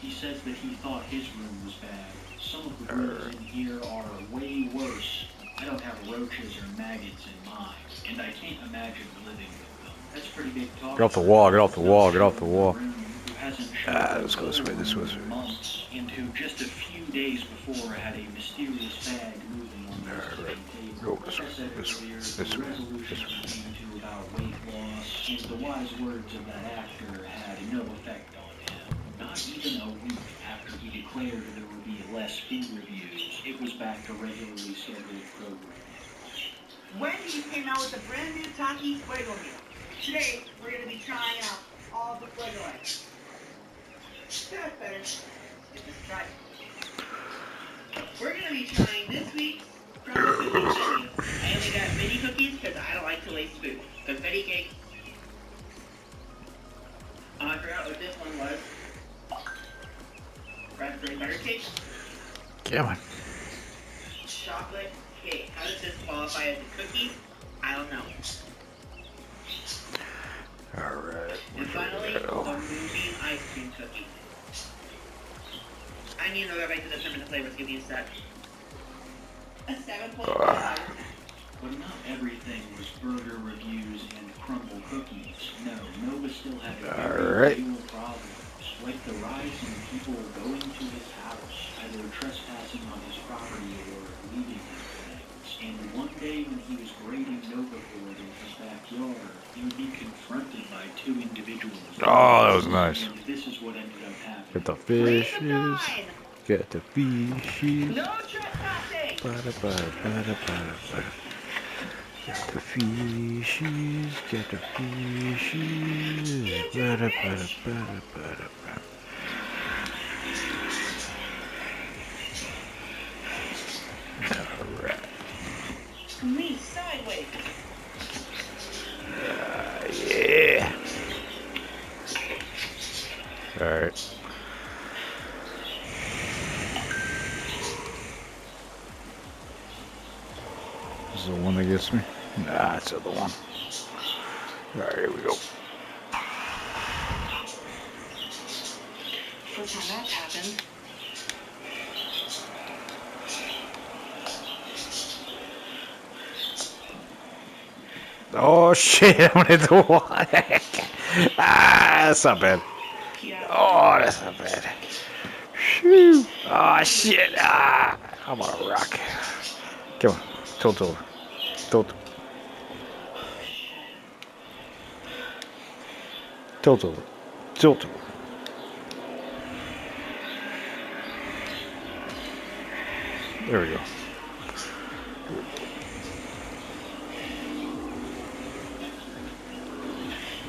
He says that he thought his room was bad. Some of the rooms in here are way worse. I don't have roaches or maggots in mine, and I can't imagine living with them. That's pretty big talk. Get off the wall, get off the wall, get off the wall. Let's go this way, this way. Months, and who just a few days before had a mysterious bag moving on the kitchen table. Go this way, this way, this way, this way. About weight loss, and the wise words of that actor had no effect on him. Not even a week after he declared there would be less food reviews, it was back to regularly scheduled programming. Wendy's came out with a brand new Taki Fuego meal. Today, we're going to be trying out all the Fuego items. That's better. Let's try it. We're going to be trying this week's crumble cookies menu. I only got mini cookies because I don't like to waste food. Confetti cake. I forgot what this one was. Raspberry butter cake. Come on. Chocolate cake. How does this qualify as a cookie? I don't know. Alright. And finally, the moving ice cream cookie. I need another bite to determine the flavors. Give me a sec. A 7.5. But not everything was burger reviews and crumble cookies. No, Nova still had very real problems, like the rise in people going to his house, either trespassing on his property or leaving his things. And one day when he was grading Nova for it in his backyard, he would be confronted by two individuals. Oh, that was nice. And this is what ended up happening. Get the fishes. Get the fishes. No trespassing! Get the fishes, get the fishes. Alright. Me sideways. Yeah. Alright. This is the one that gets me? Nah, it's the other one. Alright, here we go. First time that's happened. Oh shit, I'm gonna hit the wall. Ah, that's not bad. Oh, that's not bad. Shoo. Oh shit. Ah, I'm on a rock. Come on, tilt over. Tilt. Tilt over. Tilt over. There we go.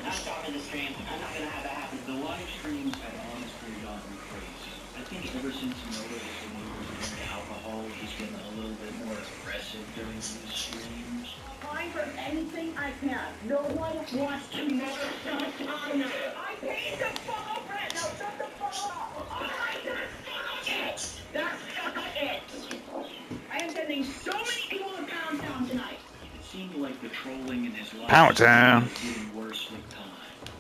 I'm stopping the stream. I'm not gonna have that happen. The live streams had honestly gotten crazy. I think ever since Noah has been able to drink alcohol, he's been a little bit more aggressive during these streams. Trying for anything I can. No one wants to never shut on. I paid to follow Brett. Now shut the fuck up. I just follow it. That's it. I am sending so many people to Pound Town tonight. It seemed like the trolling in his life Pound Town. was getting worse with time.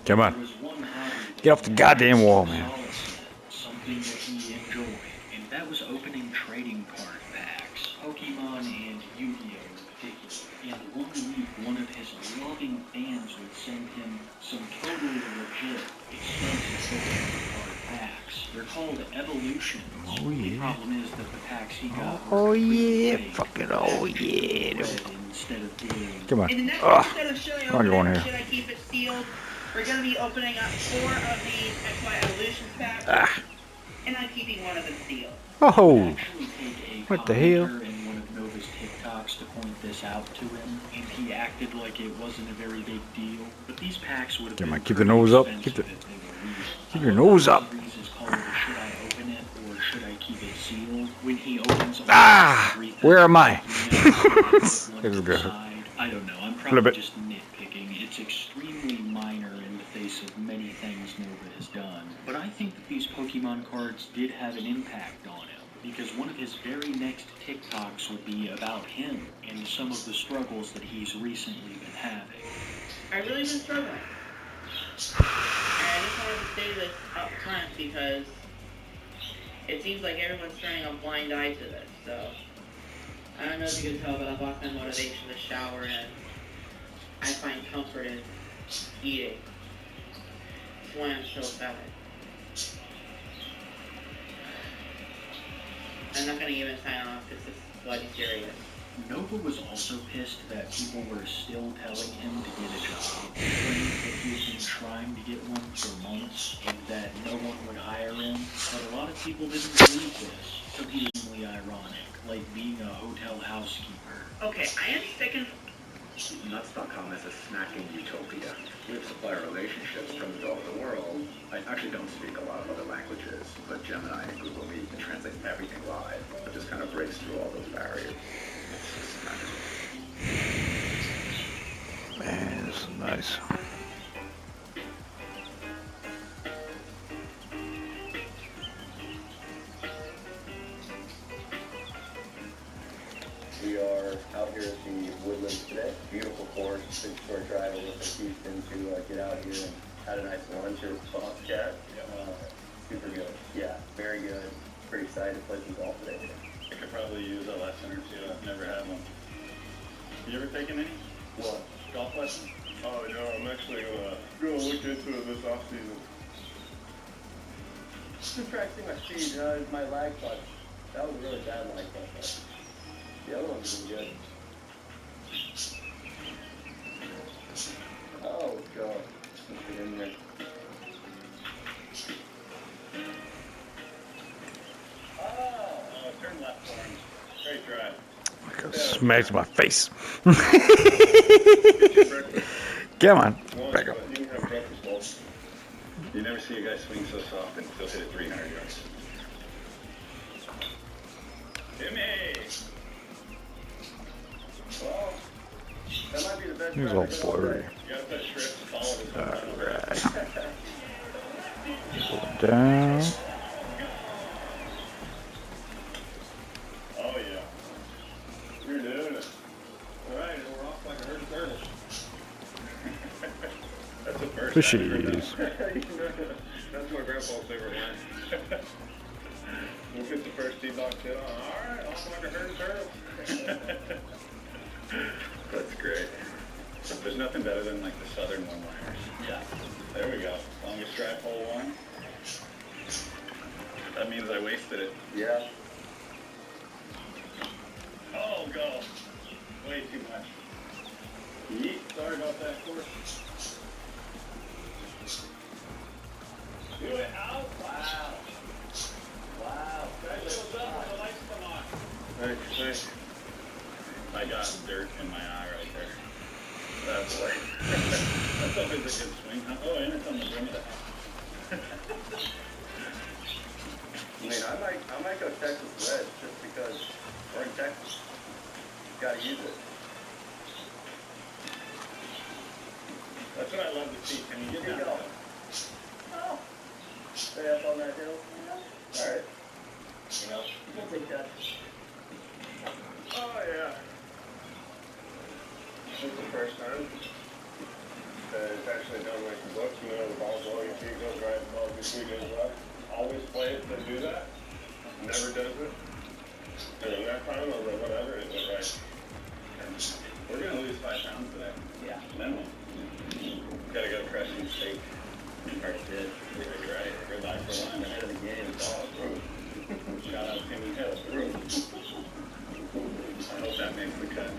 Come on. There was one hobby Get off the goddamn wall, man. Something that he enjoyed, and that was opening trading card packs, Pokemon and Yu-Gi-Oh! In particular. And one week, one of his loving fans would send him some totally legit, expensive Pokemon card packs. They're called Evolution. Oh, yeah. The problem is that the packs he got Oh were yeah, fake. fucking oh yeah. Instead of being Come on. In the next Ah, episode of Should I I'll Open go on It? here. Should I Keep It Sealed? We're going to be opening up 4 of these XY Evolutions packs, Ah. and I'm keeping one of them sealed. Oh. Actually take a What the hell? commenter in one of Nova's TikToks to point this out to him, and he acted like it wasn't a very big deal. But these packs would have Come been on, keep the pretty nose up. expensive Keep the- if they were real. keep your nose up. The series is called Should I Open It or Should I Keep It Sealed? When he opens Ah, where am I? Let's go. I don't know. I'm Flip probably it. just nitpicking. It's extremely minor in the face of many things Nova has done. But I think that these Pokemon cards did have an impact on him, because one of his very next TikToks would be about him and some of the struggles that he's recently been having. I've really been struggling. And I just wanted to say this up front because it seems like everyone's turning a blind eye to this, so I don't know if you can tell, but I've lost my motivation to shower, and I find comfort in eating. That's why I'm so fat. I'm not gonna even sign off because this is bloody serious. Nova was also pissed that people were still telling him to get a job, claiming that he had been trying to get one for months and that no one would hire him. But a lot of people didn't believe this. Confusingly ironic, like being a hotel housekeeper. Okay, I am sick and... Nuts.com is a snacking utopia. We have supplier relationships from all over the world. I actually don't speak a lot of other languages, but Gemini and Google Meet can translate everything live. It just kind of breaks through all those barriers. It's just nice. Man, this is nice. We are out here at the Woodlands today. Beautiful course. Big short drive over from Houston to get out here and had a nice lunch at Bobcat. Super good. Yeah, very good. Pretty excited to play some golf today. I could probably use a lesson or two. I've never had one. You ever taken any? What? Golf lessons? Oh, no, I'm actually gonna look into it this off season. Just practicing my speed, my lag putt. That was a really bad lag putt. The other one's been good. Oh, God. Let's get in there. Oh, turn left for him. Straight drive. I got smacked my face. Get your breakfast. Come on, Lunch, back up. but you can have breakfast also. You never see a guy swing so soft and still hit it 300 yards. Jimmy! Well, that might be the best. He was all blurry. You gotta put strips to follow this one. Alright. Go down. Oh, yeah. You're doing it. All right, we're off like a herd of turtles. That's the first Fishies. That's my grandpa's favorite line. We'll get the first D-box hit on. All right, off like a herd of turtles. That's great. There's nothing better than like the southern one-liners. Yeah. There we go. Longest drive, hole one. That means I wasted it. Yeah. Oh, go. Way too much. Yeet. Sorry about that, course. Do it out. Wow. Wow. Guys, what's up when the lights come on? Thanks. I got dirt in my eye right there. That's like, that's always a good swing, huh? Oh, and it's on the rim of the house. I mean, I might go Texas Red just because we're in Texas. Gotta use it. That's what I love to see. Can you get Here you down? go. Oh. Stay up on that hill. All right. You know? We'll take that. Oh, yeah. This is the first time that it's actually done like the books. You know, the ball's low, your feet goes right, the ball goes left. Always plays to do that. Never does it. And then that time, I was like, whatever, it went right. We're going to lose 5 pounds today. Yeah. Minimum. Gotta go crushing steak. Already did. You're right. Good eye for line. Ahead of the game. Oh, shout out Timmy Hill. I hope that makes the cut.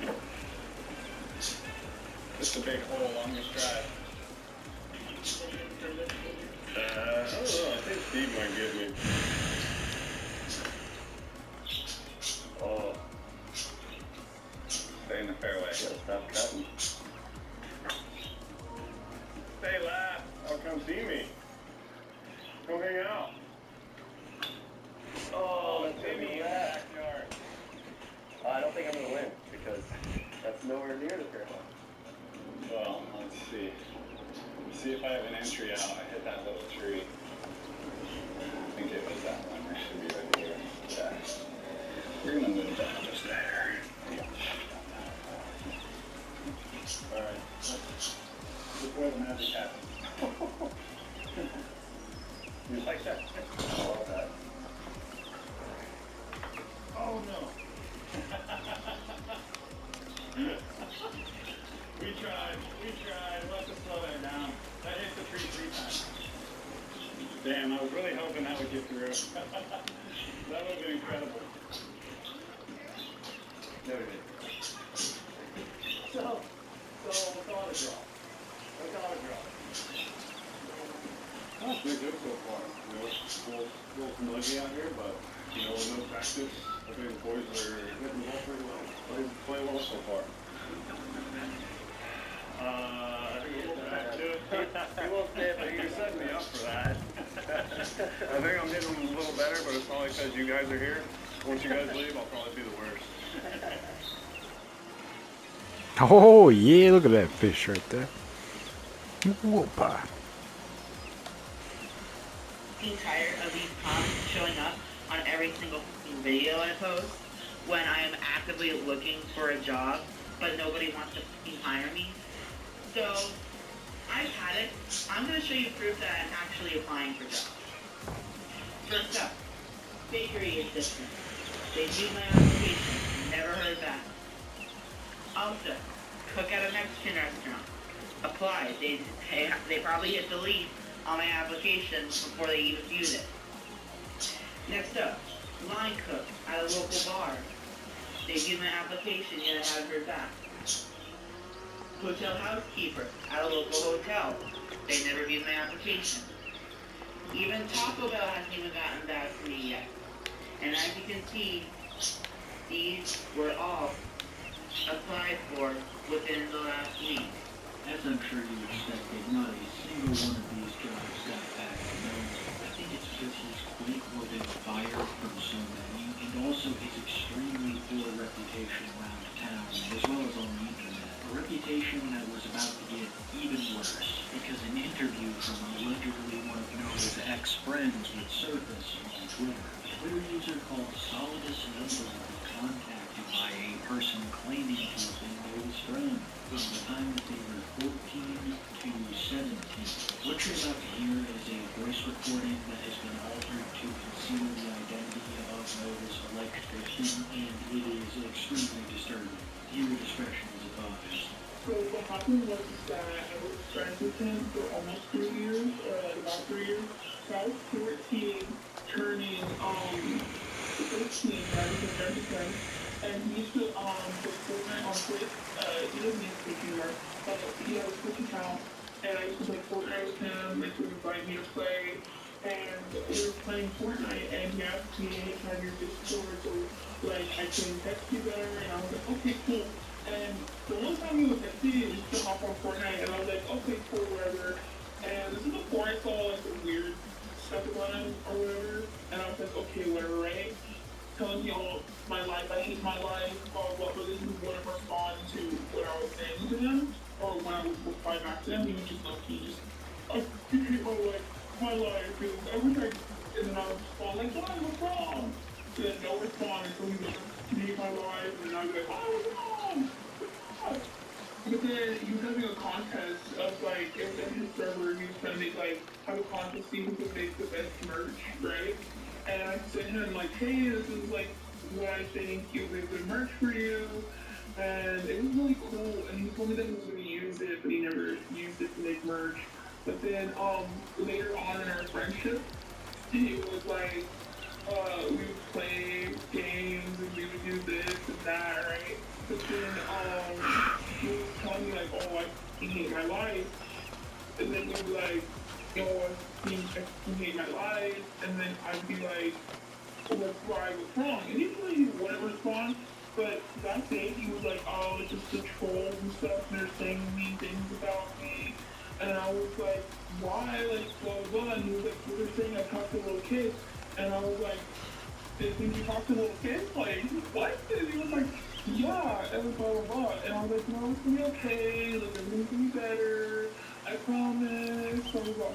Just a big hole longest drive. I don't know. I think Steve might get me. Oh. Stay in the fairway. Gotta stop cutting. Hey, lad. Oh, come see me. Come hang out. Oh, Timmy in the backyard. I don't think I'm gonna win because that's nowhere near the fairway. Well, let's see. See if I have an entry out. I hit that little tree. really hoping that would get through. That would have been incredible. There it is. So what's on a draw? What's on a draw? Oh, it's been good so far. You know, it's a little muggy out here, but, you know, no practice. I think the boys are hitting the ball pretty well. Playing well so far. I think we'll back to it. He won't say it, but you set me up for that. I think I'm hitting a little better, but it's probably because you guys are here. Once you guys leave, I'll probably be the worst. Oh, yeah, look at that fish right there. Whoopa. I'm tired of these comments showing up on every single video I post when I am actively looking for a job, but nobody wants to hire me. So, I've had it. I'm going to show you proof that I'm actually applying for jobs. First up, bakery assistant. They viewed my application, never heard back. Also, cook at a Mexican restaurant. Applied. They probably hit delete on my application before they even viewed it. Next up, line cook at a local bar. They viewed my application, yet I haven't heard back. Hotel housekeeper at a local hotel. They never viewed my application. Even Taco Bell hasn't even gotten back to me yet. And as you can see, these were all applied for within the last week. As I'm sure you expected, not a single one of these jobs got back to me. I think it's because he's quite or been fired from so many, and also his extremely poor reputation around town, as well as on the internet. A reputation that was about to get even worse, because an interview from allegedly one of Noah's ex-friends would surface on Twitter. A Twitter user called Solidus Noble was contacted by a person claiming to have been Noah's friend from the time that they were 14 to 17. What you're about to hear is a voice recording that has been altered to conceal the identity of Noah's alleged victim, and it is extremely disturbing. Viewer discretion is advised. So what happened was that I was friends with him for almost 3 years, or like about 3 years. So I was 14, turning 13, right, with friends with him. And he used to play Fortnite on Twitch. He doesn't use Twitch anymore, but he had a Twitch account. And I used to play Fortnite with him, and he would invite me to play. And we were playing Fortnite, and he asked me, hey, can I have your Discord so like I can text you better? And I was like, okay, cool. And the one time we was texting, we used to hop on Fortnite, and I was like, okay, cool, whatever. And this is before I saw like the weird stuff about him or whatever. And I was like, okay, whatever, right? Telling me all my life, I hate my life, blah, blah, but this is what I respond to what I was saying to him, or when I would reply back to him, he would just look, I hate my life, and I wish I, and then I would respond, like, what's wrong? And then no response until he was like, hate my life, and I was like, what's wrong? But then he was having a contest of, like, it was in his server, he was trying to make, like, have a contest, see who could make the best merch, right? And I sent him like, hey, this is like what I think it would be good merch for you. And it was really cool. And he told me that he was going to use it, but he never used it to make merch. But then later on in our friendship, he was like, we would play games and we would do this and that, right? But then he was telling me like, oh, I hate my life. And then he was like, I hate my life, and then I'd be like, what's wrong? And usually he wouldn't respond, but that day he was like, oh, it's just the trolls and stuff, and they're saying mean things about me, and I was like, why, like, blah, blah, blah, and he was like, well, they're saying I talk to little kids, and I was like, they think you talk to little kids? Like, what? And he was like, yeah, and blah, blah, blah, and I was like, no, it's gonna be okay, like, everything's gonna be better, I promise, blah, blah, blah.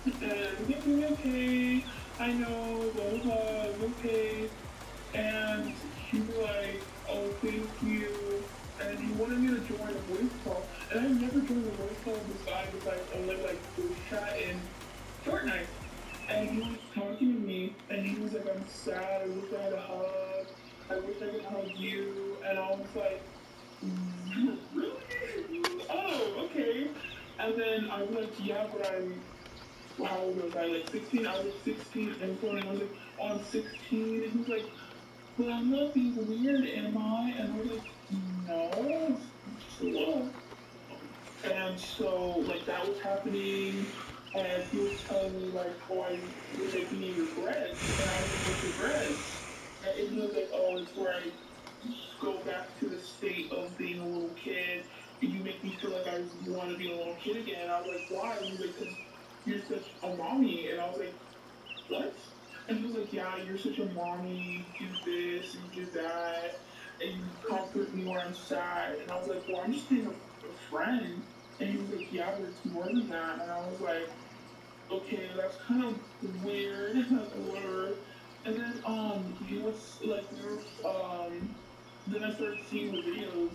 And it's gonna be okay, I know, blah, blah, blah, it's okay. And he was like, oh, thank you. And he wanted me to join a voice call. And I never joined a voice call besides only like voice chat and Fortnite. And he was talking to me, and he was like, I'm sad, I wish I had a hug, I wish I could hug you. And I was like, really? Oh, okay. And then I was like, yeah, but I'm how old was I? Like 16? I was 16, and so I was like, oh, I'm 16, and he's like, but I'm not being weird, am I? And I was like, no, sure. And so, like, that was happening, and he was telling me, like, oh, I was making me your bread, and I was like, what's your bread? And he was like, oh, it's where I go back to the state of being a little kid, and you make me feel like I want to be a little kid again. And I was like, why? And he was like, because you're such a mommy. And I was like, what? And he was like, yeah, you're such a mommy, you do this and you do that, and you comfort me when I'm sad. And I was like, well, I'm just being a friend. And he was like, yeah, but it's more than that. And I was like, okay, that's kind of weird, whatever. And then, he was like, then I started seeing the videos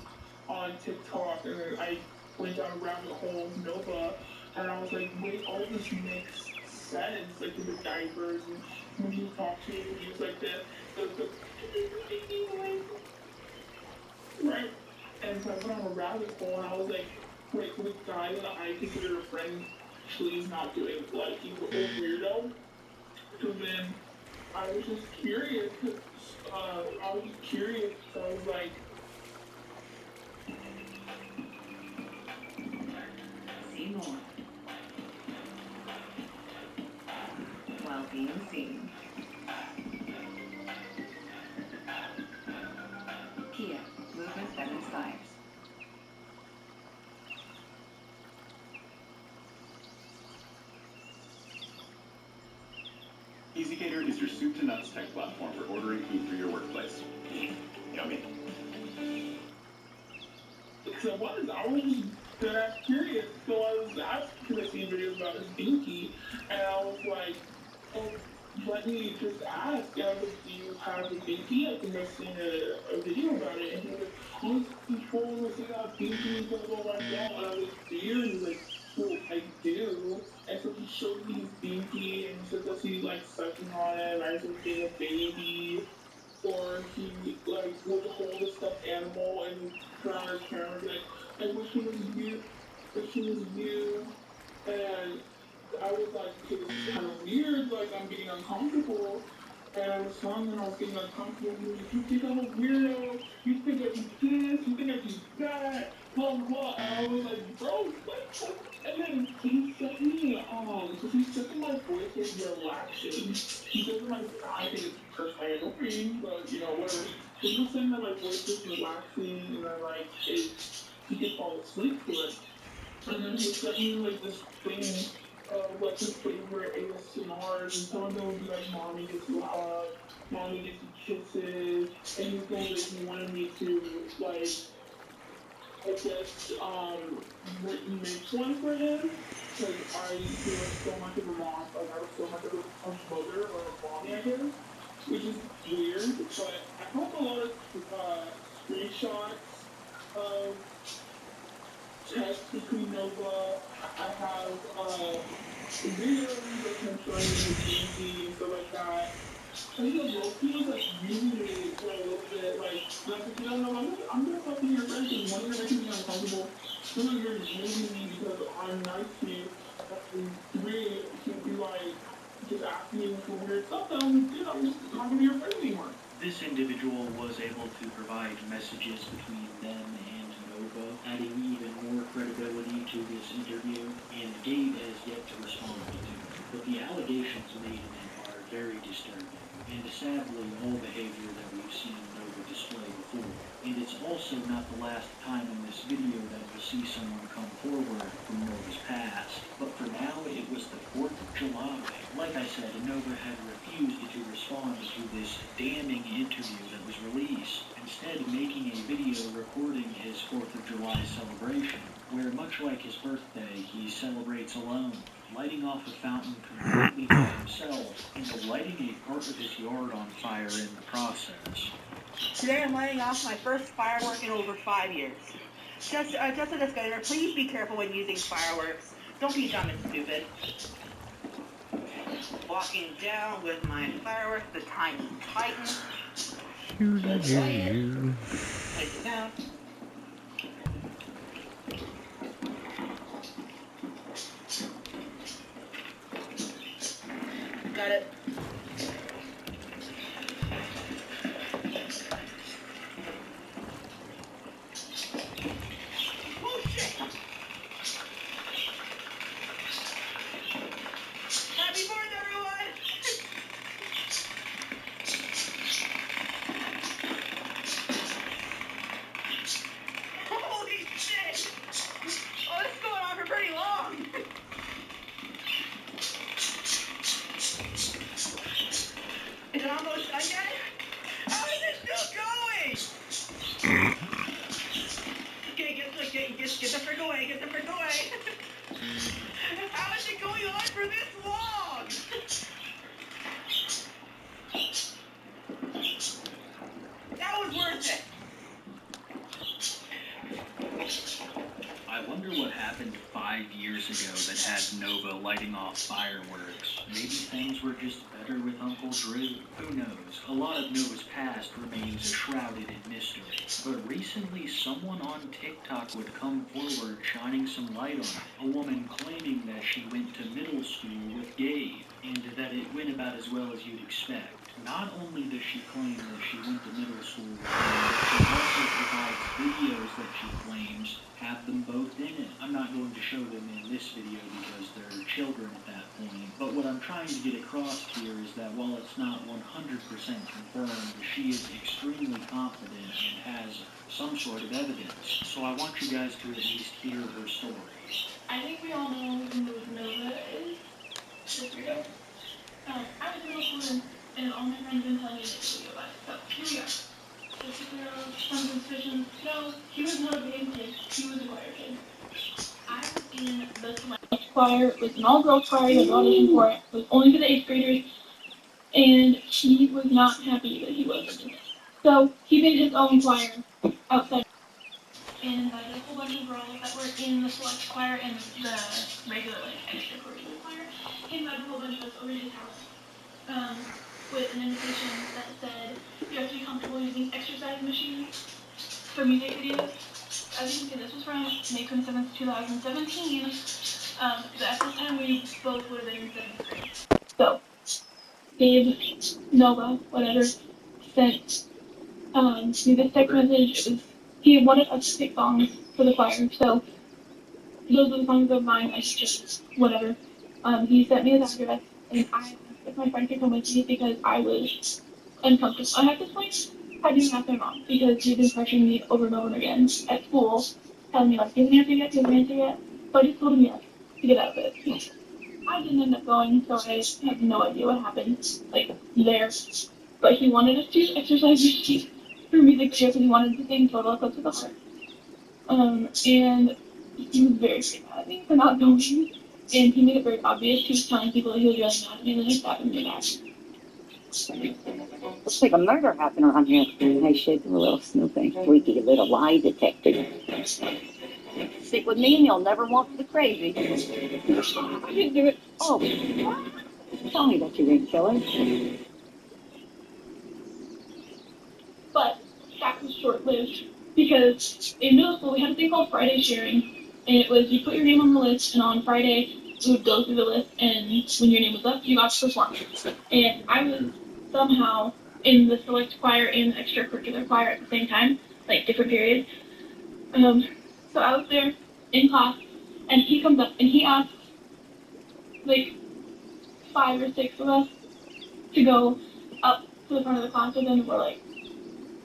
on TikTok, and then I went down a rabbit hole of Nova, and I was like, wait, all this makes sense, like with the diapers, and when he talked to me, he was like the right? And so I went on a rabbit hole, and I was like, wait, the guy that I consider a friend actually is not doing, like, he's a weirdo. So then I was just curious, so I was like, See more. While being seen. Kia, movement that inspires. EasyCater is your soup to nuts tech platform for ordering food for your workplace. Yummy. So I was just that curious, so I was asking because I seen videos about his binky, and I was like, oh, let me just ask. And I was like, do you have a binky? I think I've seen a video about it. And he was like, oh, it's cool, let's see that binky, blah, blah, blah, blah. And I was like, do you? And he was like, well, I do. And so he showed me his binky, and he said that he like sucking on it, as if being a baby. Or he like would hold a stuffed animal and turn on his camera and be like, I wish it was you, wish it was you. And I was like, okay, this is kind of weird, like I'm getting uncomfortable. And I was telling him I was getting uncomfortable. He was like, you think I'm a weirdo? You think I do this? You think I do that? Blah, blah, blah. And I was like, bro, what? And then he said me, because he said that my voice is relaxing. He said that I think it's personally annoying, but, you know, whatever. He was saying that my voice is relaxing, and then, like, he could fall asleep to it. And then he sent me, like, this thing of, like, his favorite ASMRs, and some of them would be, like, mommy gets you a hug, mommy gets you kisses, and he was going to, he wanted me to, like, I guess, make one for him, because I feel so much of a mom, like, I was so much of a mother or a mommy, I guess, which is weird, but I have a lot of, screenshots of text between Nova. I have, videos of him showing me his baby and stuff like that. I think Loki was like really, really for a little bit, like you know, I'm gonna fucking your friends and one you're making me uncomfortable. Two, you're using me because I'm nice to you. And three, he'd be like just asking me for weird stuff that I'm, you know, not gonna be your friend anymore. This individual was able to provide messages between them and Nova, adding even more credibility to this interview, and Gabe has yet to respond to it. But the allegations made in it are very disturbing, and sadly all behavior that we've seen Nova display before. And it's also not the last time in this video that we'll see someone come forward from Nova's past. But for now, it was the 4th of July. Like I said, Nova had refused to respond to this damning interview that was released, instead making a video recording his 4th of July celebration, where much like his birthday, he celebrates alone, lighting off a fountain completely by himself, and lighting a part of his yard on fire in the process. Today I'm lighting off my first firework in over 5 years. Just a disclaimer, please be careful when using fireworks. Don't be dumb and stupid. Walking down with my fireworks, the Tiny Titan. Place it down. at it. Oh shit! Happy 4th, everyone! Holy shit! Oh, this is going on for pretty long! Is it almost done yet? How is it still going? Okay, get the frick away, get the frick away. How is it going on for this long? That was worth it. I wonder what happened 5 years ago that had Nova lighting off fireworks. Maybe things were just better with Uncle Drew. Who knows? A lot of Nova's past remains shrouded in mystery. But recently, someone on TikTok would come forward shining some light on it. A woman claiming that she went to middle school with Gabe, and that it went about as well as you'd expect. Not only does she claim that she went to middle school with him, but she also provides videos that she claims have them both in it. I'm not going to show them in this video because they're children at that point, but what I'm trying to get across here is that while it's not 100% confirmed, she is extremely confident and has some sort of evidence. So I want you guys to at least hear her story. I think we all know who Nova is. Just ago. I was in middle school and all my friends have been telling me this video about it. So here we are. Just to clear up some suspicions. No, he was not a band kid. He was a choir kid. I was in the select choir. It was an all-girls choir. He had an audition for it. It was only for the 8th graders. And he was not happy that he wasn't in it. So he made his own choir outside. And invited a whole bunch of girls that were in the select choir and the regular, extracurricular choir. He invited a whole bunch of us over to his house. With an invitation that said you have to be comfortable using exercise machines for music videos. As you can see, this was from May 27th, 2017. So at this time, we both would have been in 7th grade. So, Gabe, Nova, whatever, sent me this text message. It was, he wanted us to pick songs for the choir. So, those are the songs of mine. I just, whatever. He sent me his address, and I asked if my friend could come with me because I was uncomfortable. And at this point, I didn't ask my mom because she'd been pressuring me over and over again at school, telling me, like, do you have an answer yet? Do you have an answer yet? So I just told him yes to get out of it. I didn't end up going, so I have no idea what happened, there. But he wanted us to exercise machines for music videos, and he wanted to sing Total Eclipse of the Heart. And he was very, very mad at me for not going. And he made it very obvious. He was telling people that he was really mad at me, and then he stabbed me back. Looks like a murder happened around here. I should do a little snooping. Freaky little lie detector. Stick with me and you'll never walk the crazy. I didn't do it. Oh, tell me that you didn't kill him. But that was short-lived because in middle school we had a thing called Friday sharing, and it was you put your name on the list, and on Friday we would go through the list, and when your name was up, you got to perform. And I was somehow in the select choir and the extracurricular choir at the same time, different periods. So I was there in class, and he comes up and he asks 5 or 6 of us to go up to the front of the class with him, and we're like,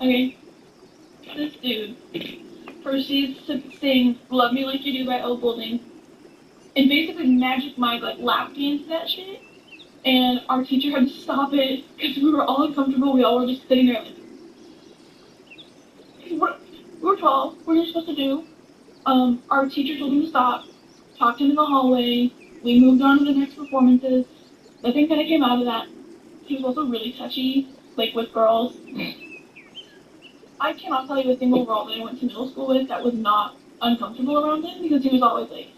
okay. This dude proceeds to sing "Love Me Like You Do" by Oak Goulding, and basically Magic Mike lap danced that shit, and our teacher had to stop it because we were all uncomfortable. We all were just sitting there we're tall. What are you supposed to do? Our teacher told him to stop, talked him in the hallway. We moved on to the next performances. Nothing kind of came out of that. He was also really touchy, with girls. I cannot tell you a single girl that I went to middle school with that was not uncomfortable around him because he was always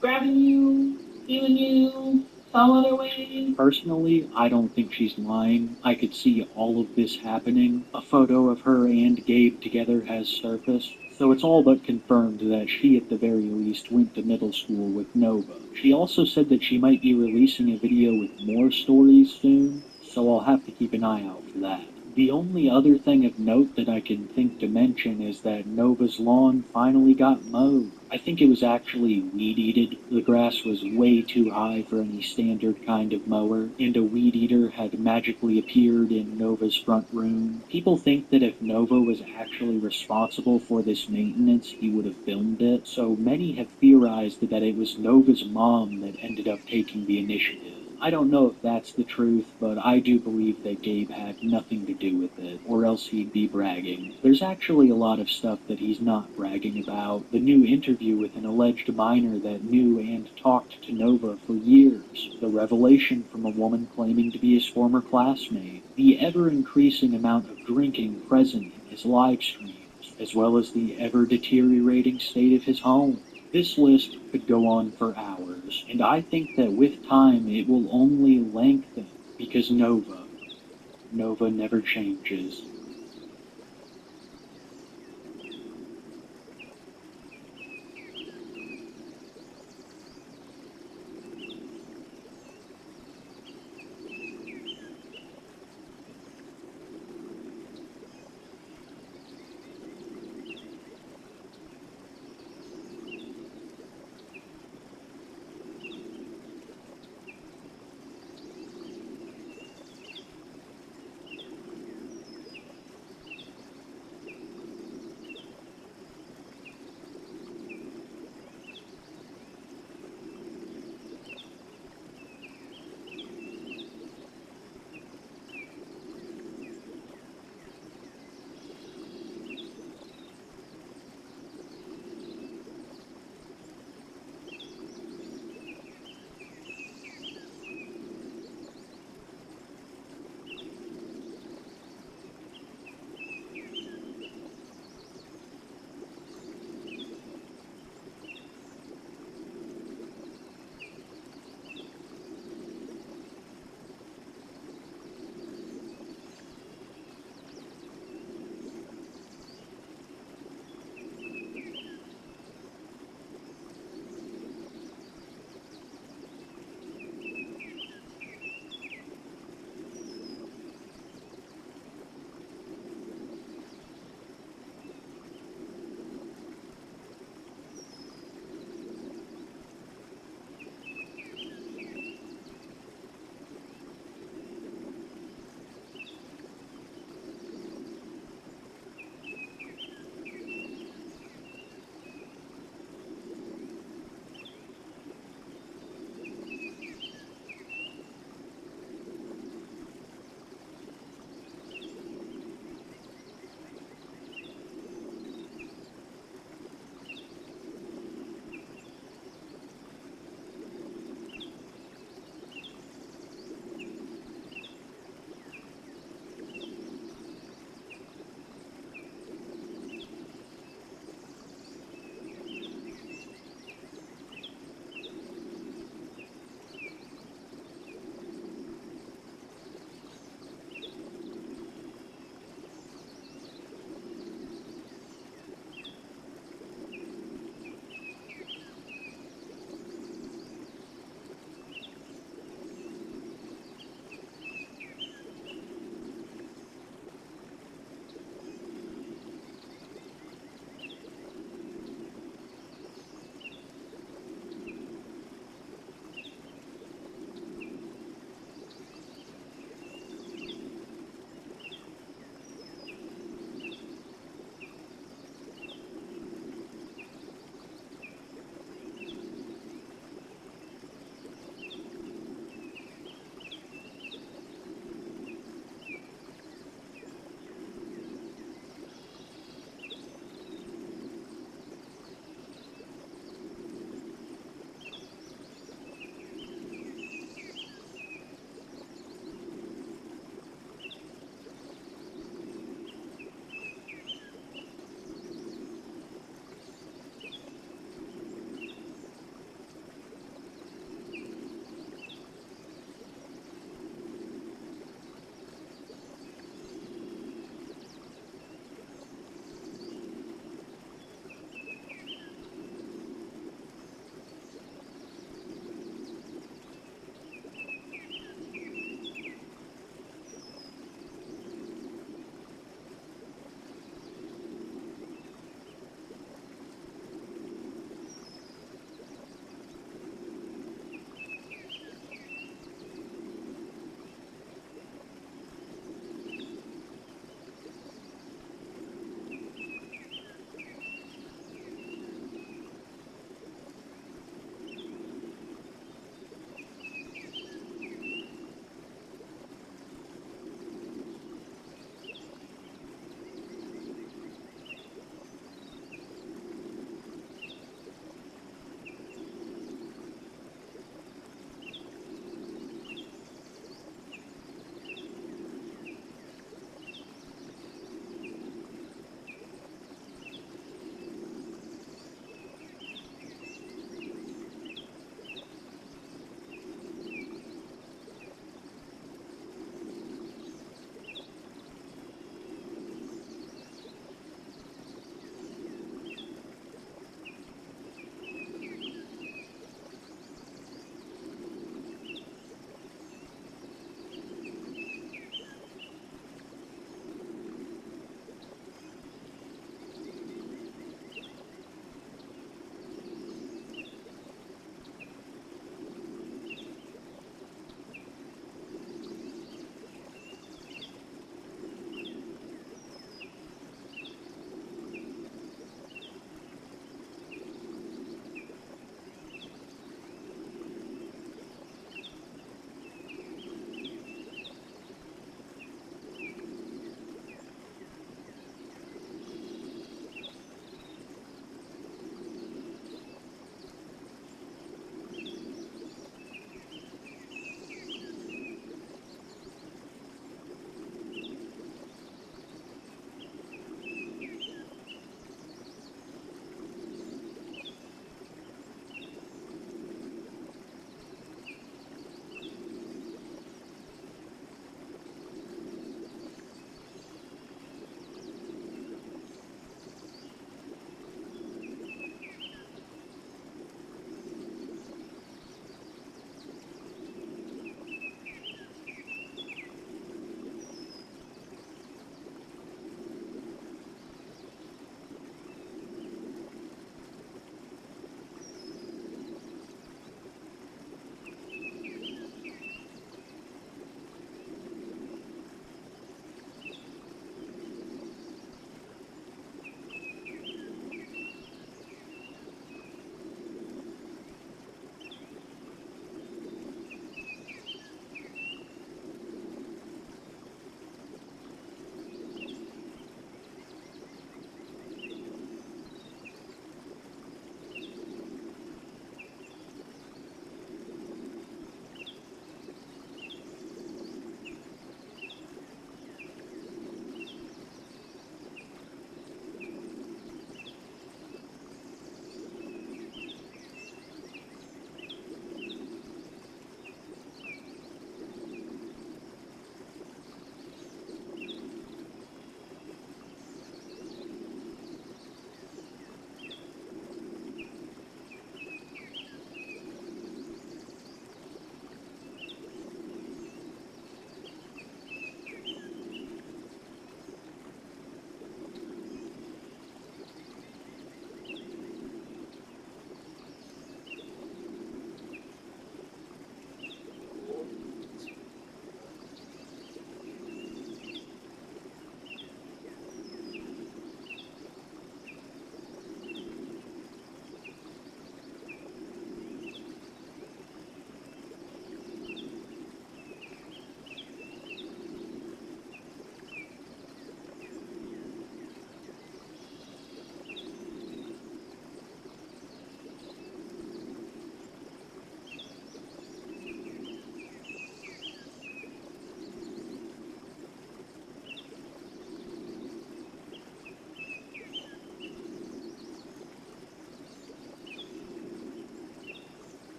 grabbing you, feeling you, some other way. Personally, I don't think she's lying. I could see all of this happening. A photo of her and Gabe together has surfaced. so it's all but confirmed that she at the very least went to middle school with Nova. She also said that she might be releasing a video with more stories soon, so I'll have to keep an eye out for that. The only other thing of note that I can think to mention is that Nova's lawn finally got mowed. I think it was actually weed-eated. The grass was way too high for any standard kind of mower, and a weed eater had magically appeared in Nova's front room. People think that if Nova was actually responsible for this maintenance, he would have filmed it, so many have theorized that it was Nova's mom that ended up taking the initiative. I don't know if that's the truth, but I do believe that Gabe had nothing to do with it, or else he'd be bragging. There's actually a lot of stuff that he's not bragging about. The new interview with an alleged minor that knew and talked to Nova for years. The revelation from a woman claiming to be his former classmate. The ever-increasing amount of drinking present in his live streams, as well as the ever-deteriorating state of his home. This list could go on for hours, and I think that with time it will only lengthen, because Nova never changes.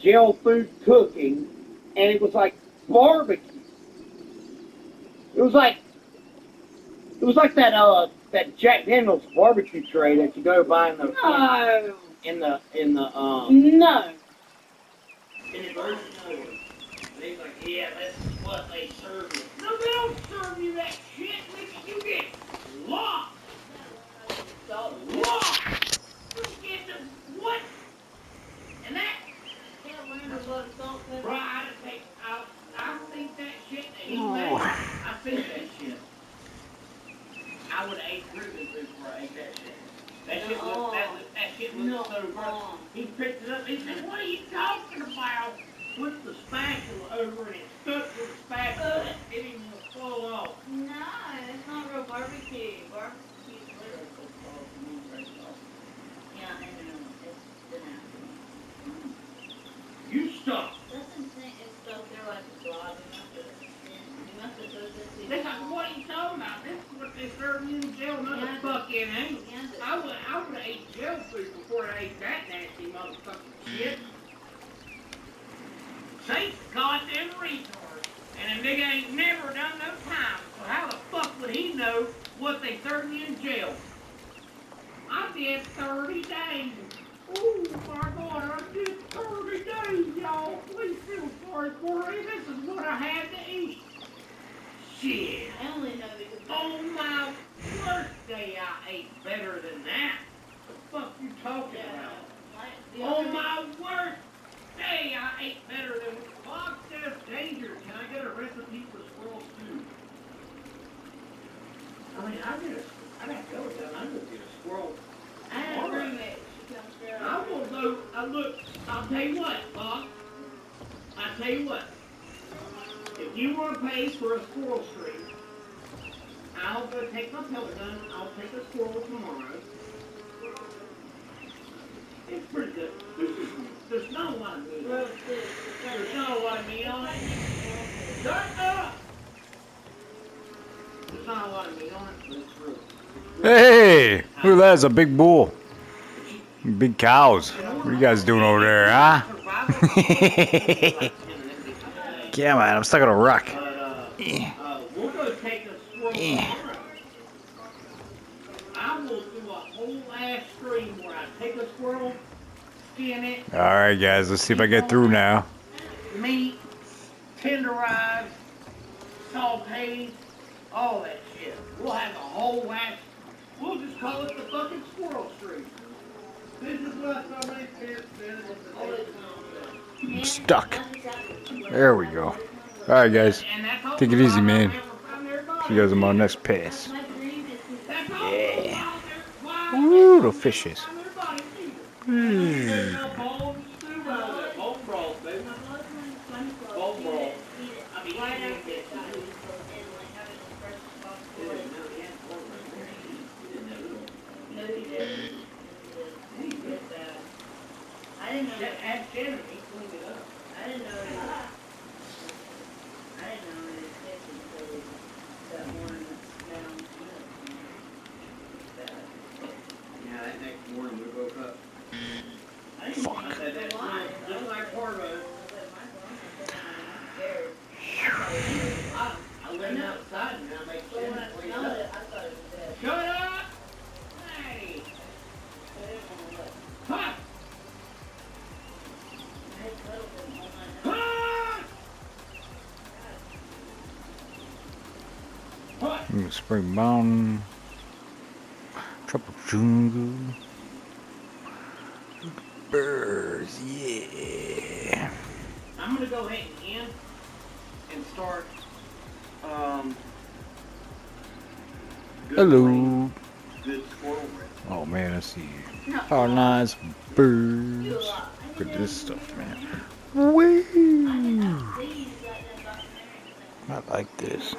jail food cooking, and it was like barbecue. It was like that Jack Daniel's barbecue tray that you go buy in the No. in the No. in the grocery store. And he's like, yeah, this is what they serve you. No, they don't serve you that shit, nigga. You get locked. Locked. You get the what? And that. Bro, I think that shit that he made. I think that shit. I would have ate Reuben food before I ate that shit. That shit was so gross. He picked it up. He said, "What are you talking about?" Put the spatula over and it stuck to the spatula. It didn't even fall off. No, it's not real barbecue. Barbecue's literally cooked. Yeah, I know. It's been You stop. Doesn't think it's stuck there like a blob. You must have put this in. This is what you talking about. This is what they serve you in jail, motherfucking ain't. I would have ate jail food before I ate that nasty motherfucking shit. Saints goddamn retard. And a nigga ain't never done no time. So how the fuck would he know what they serve you in jail? I did 30 days. Oh my God, I did 30 days, y'all. Please feel sorry for me. This is what I had to eat. Shit. I only know because On my worst day, I ate better than that. The fuck you talking about? On my worst day, I ate better than Bob says danger. Can I get a recipe for squirrel stew? I mean, I gotta go down under to get a squirrel. I had a roommate. She comes there. I will go, look, I'll tell you what, Bob. I'll tell you what. If you want to pay for a squirrel stream, I'll go take my pellet gun. I'll take a squirrel tomorrow. It's pretty good. There's not a lot of meat on it. There's not a lot of meat on it. Shut up! There's not a lot of meat on it, but it's real. Hey, look at that. It's a big bull. Big cows. What are you guys doing over there, huh? Yeah, man. I'm stuck on a rock. We'll go take a squirrel tomorrow. I will do a whole ass stream where I take a squirrel, skin it, Alright, guys. Let's see if I get through now. meat, tenderized, sauteed, all that shit. We'll have a whole ass. We'll just call it the fucking squirrel stream. This is what somebody said. I'm stuck. There we go. Alright, guys. Take it easy, man. See you guys on my next pass. Yeah. Ooh, the fishes. I didn't know that. Ask Shannon, he cleaned it up. I didn't know that. I didn't know it existed until that one down. Yeah, that next morning we woke up. Fuck. I said, that's just like Porvo. I went outside and I made But when I Shannon clean smelled it it, up. I thought it was dead. Shut up! Hey! Huh! I had cuddled him all night. Huh! Spring Mountain. Tropical Jungle. Birds, yeah. I'm gonna go ahead and end and start, good Hello. rain, good squirrel race. Oh man, I see how nice birds. Look at this stuff, man. Woo! I like this.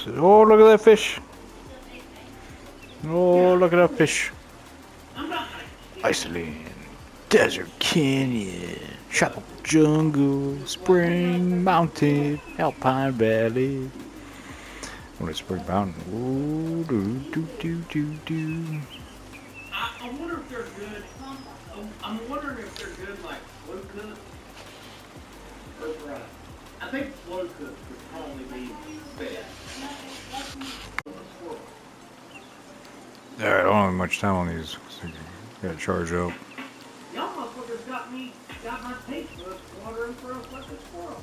Oh, look at that fish. Oh, look at that fish. Iceland, Desert Canyon, Tropical Jungle, Spring Mountain, Alpine Valley. What is Spring Mountain? Ooh, do. I wonder if they're good. I'm wondering if they're good like slow cooked or fried. I think slow cooked would probably be best. Alright, I don't have much time on these. So gotta charge up. Y'all motherfuckers got my taste buds watering for us like a squirrel.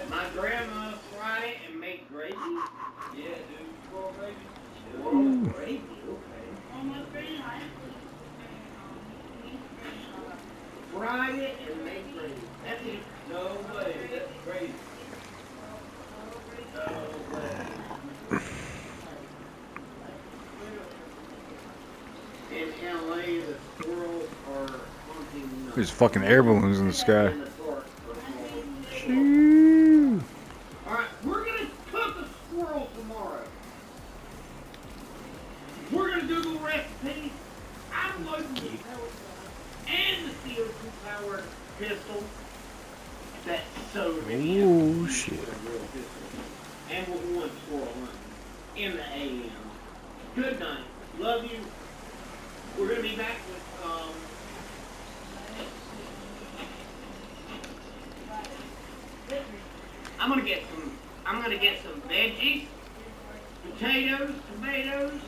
My grandma fried it and made gravy. Yeah, dude, squirrel gravy. Squirrel gravy, okay. Fried it and made gravy. That's it. No way, that's crazy. No way. In LA, the squirrels are haunting. There's fucking air balloons in the sky. Alright, we're gonna cook a squirrel tomorrow. We're gonna Google recipes. I'm loading the pellet gun and the CO2 powered pistol. That's so many. Oh shit. And we'll go on squirrel hunt in the AM. Good night. Love you. We're gonna be back with I'm gonna get some veggies, potatoes, tomatoes,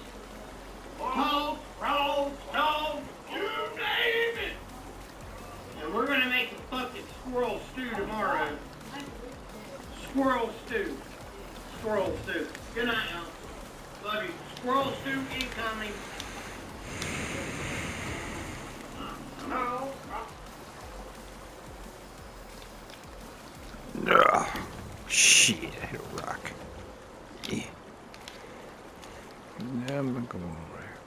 pork, rolls, dog, you name it. And we're gonna make a fucking squirrel stew tomorrow. Squirrel stew. Squirrel stew. Good night, y'all. Love you. Squirrel stew incoming. Ugh. Shit, I hit a rock. Yeah. Yeah, I'm not going over here.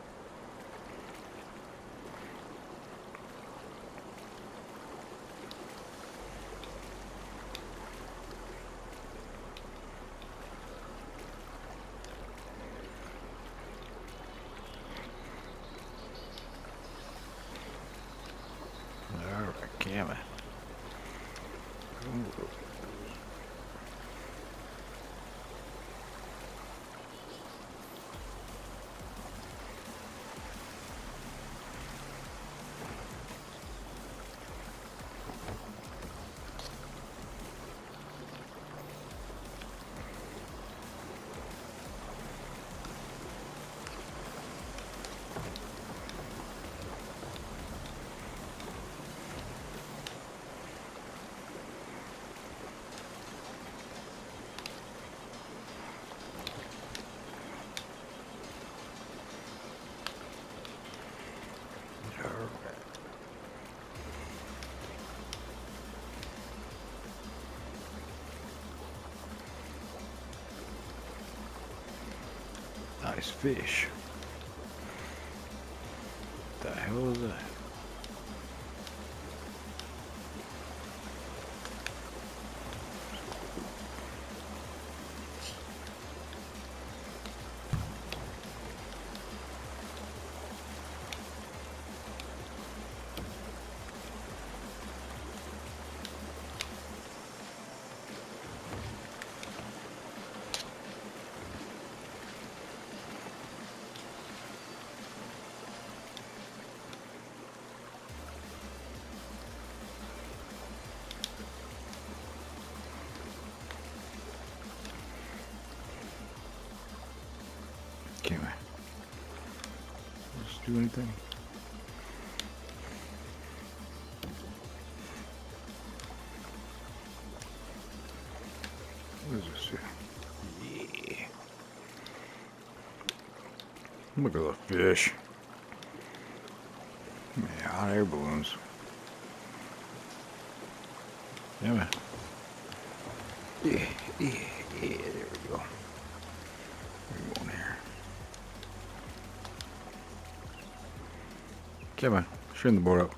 Alright, camera. Nice fish. What the hell is that? Can't I? Just do anything? What is this here? Yeah. Look at the fish. Yeah, hot air balloons. Yeah, man. Yeah, there we go. One here. Come on, shooting the board up.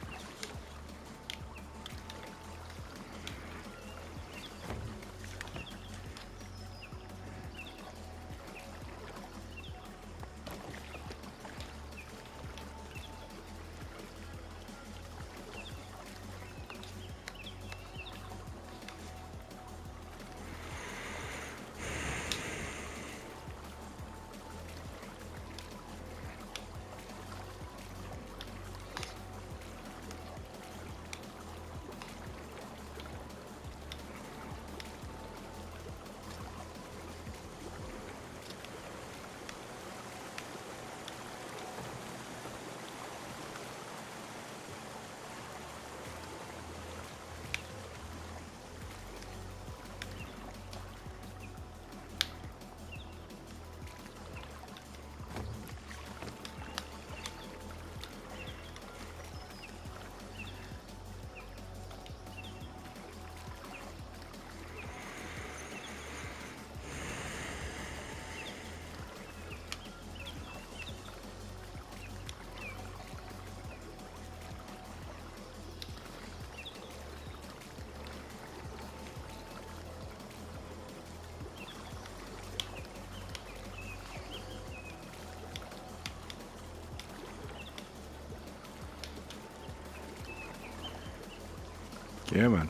Yeah, man.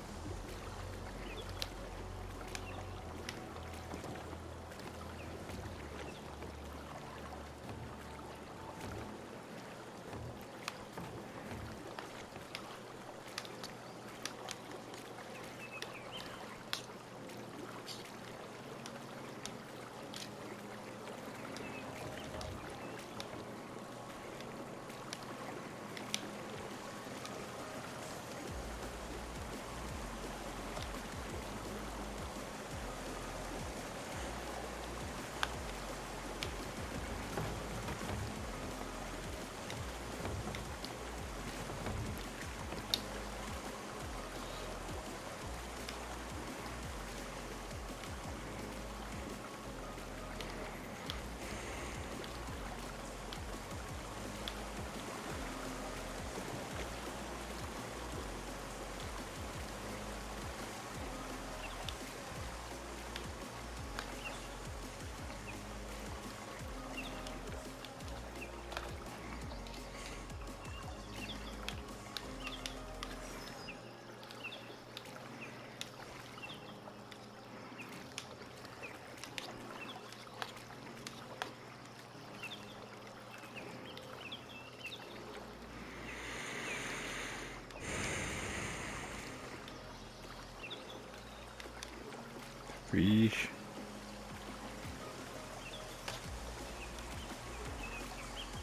Fish.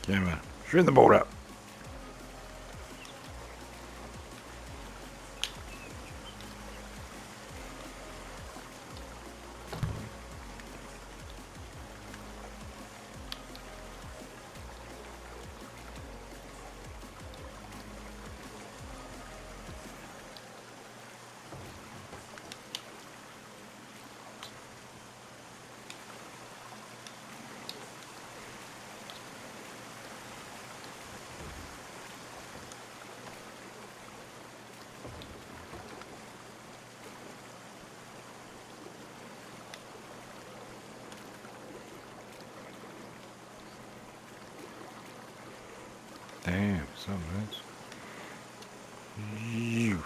Yeah, man. String the boat up. Damn, something else. You.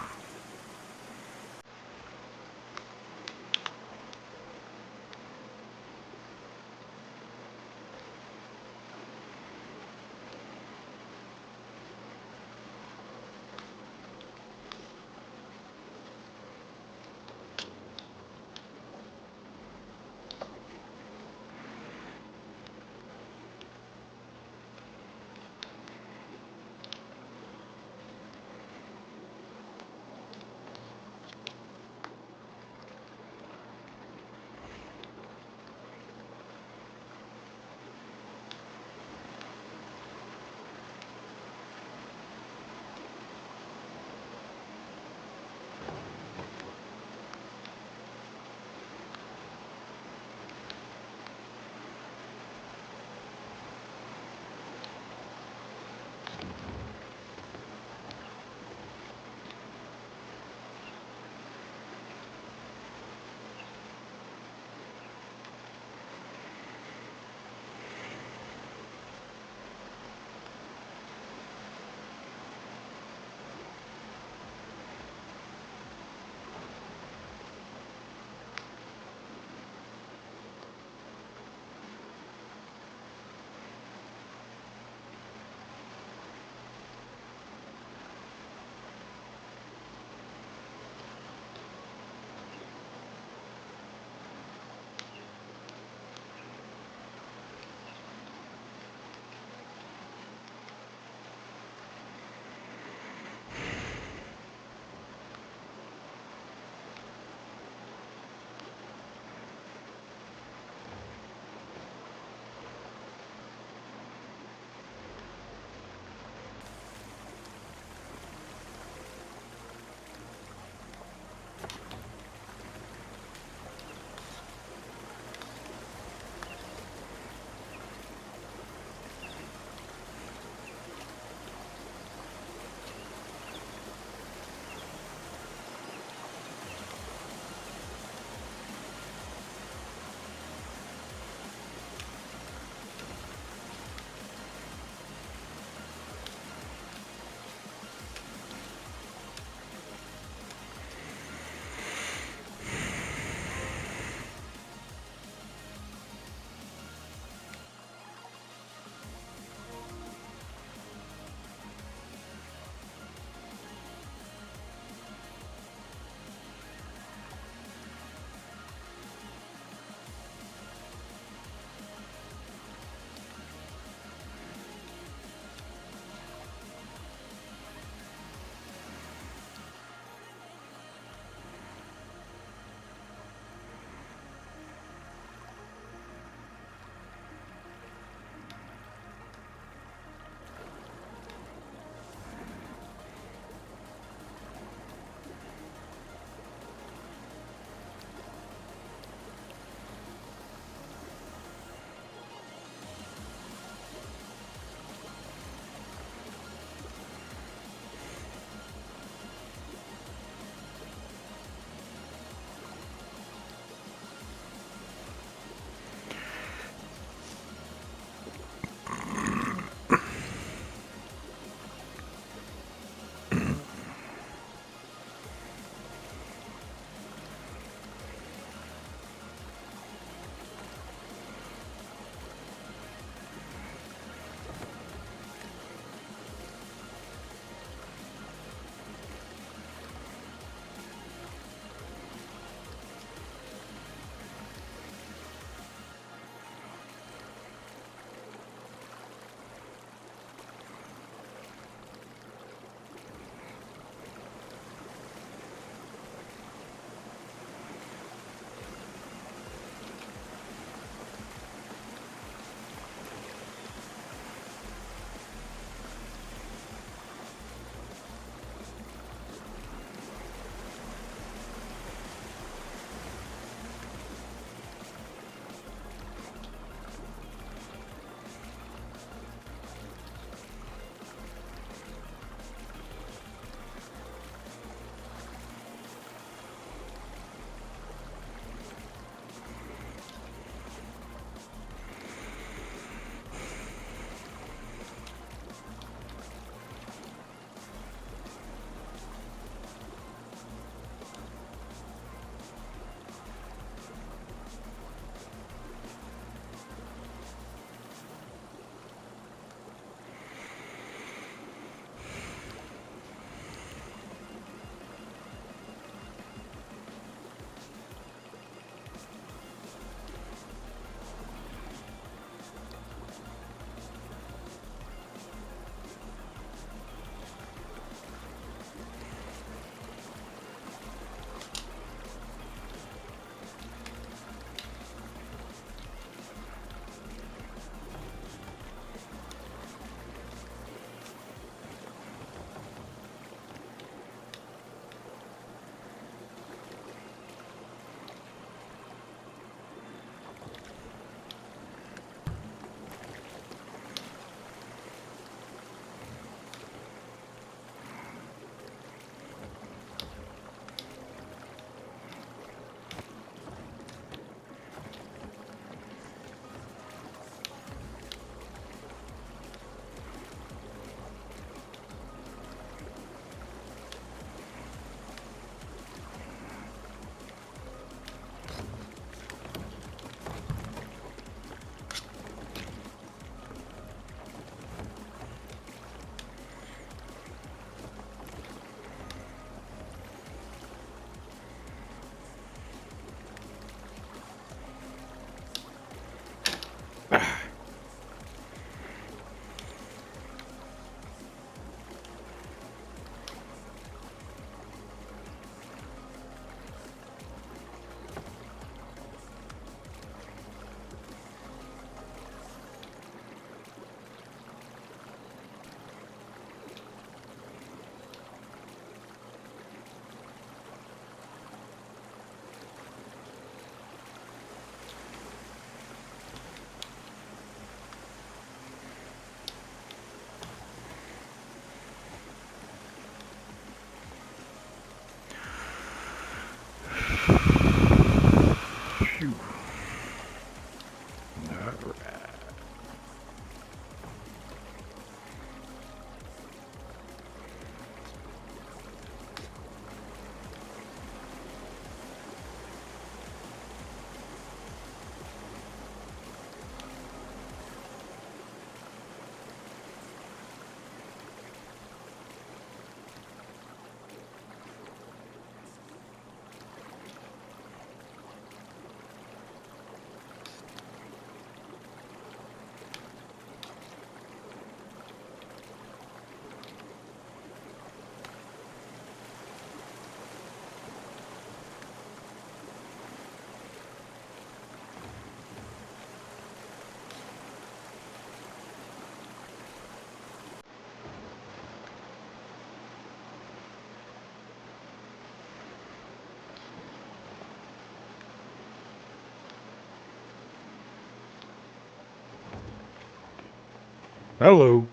Hello.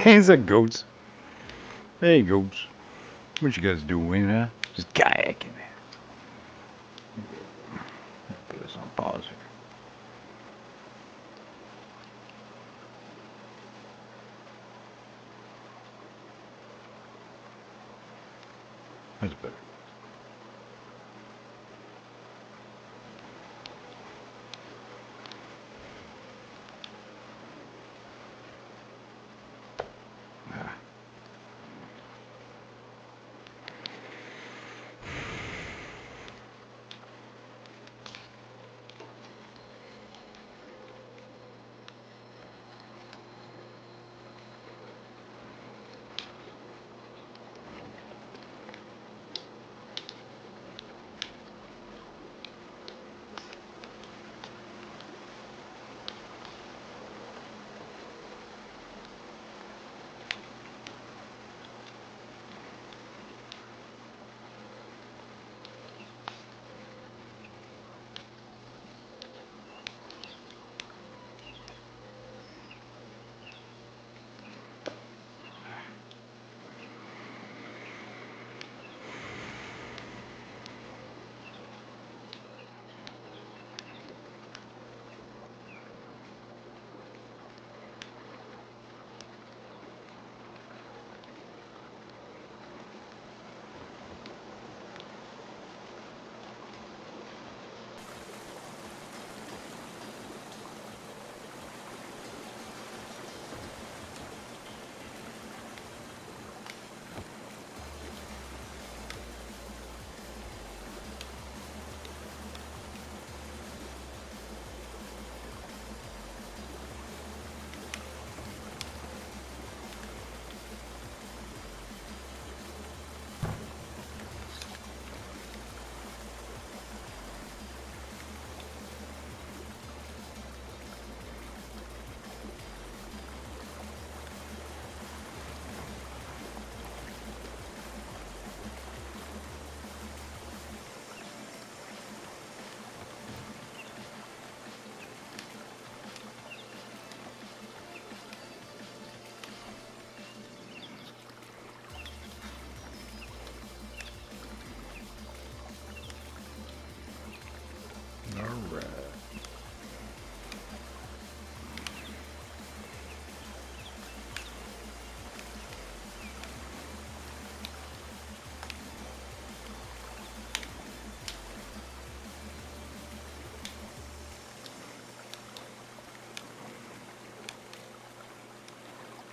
Is that goats? Hey, goats. What you guys doing, huh? Just kayaking. Put this on pause here. That's better.